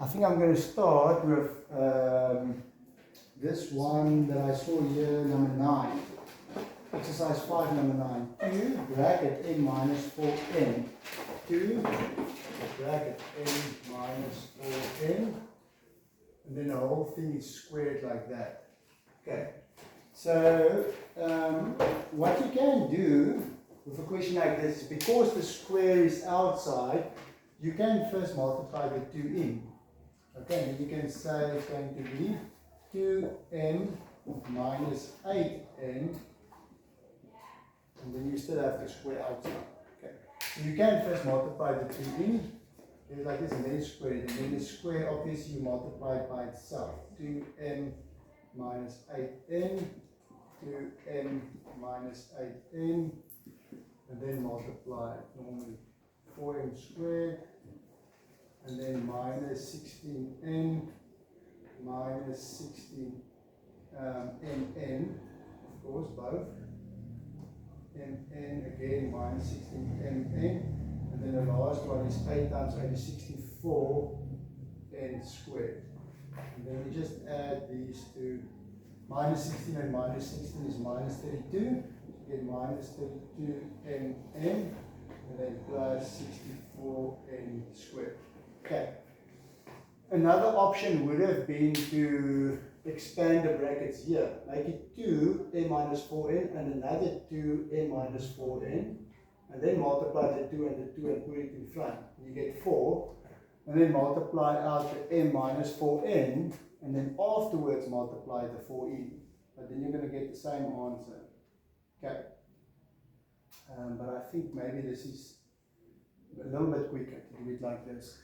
I think I'm going to start with this one that I saw here, number 9. Exercise 5, number 9. 2 bracket n minus 4n. 2 bracket n minus 4n. And then the whole thing is squared like that. Okay. So what you can do with a question like this, because the square is outside, you can first multiply the 2 in. Okay, and you can say it's going to be 2n minus 8n, and then you still have the square outside. Okay, so you can first multiply the 2 in, it's like this, and then square it, and then the square obviously you multiply it by itself. 2n minus 8n, 2n minus 8n, and then multiply normally 4n squared, and then minus 16n minus 16nn, of course, both. nn again minus 16nn, and then the last one is 8 times 8 is 64n squared. And then we just add these two. Minus 16 and minus 16 is minus 32. You get minus 32nn, and then plus 64n squared. Okay. Another option would have been to expand the brackets here. Make it 2n minus 4n and another 2n minus 4n. And then multiply the 2 and the 2 and put it in front. You get 4. And then multiply out the n minus 4n. And then afterwards multiply the 4 in. But then you're going to get the same answer. Okay. But I think maybe this is a little bit quicker to do it like this.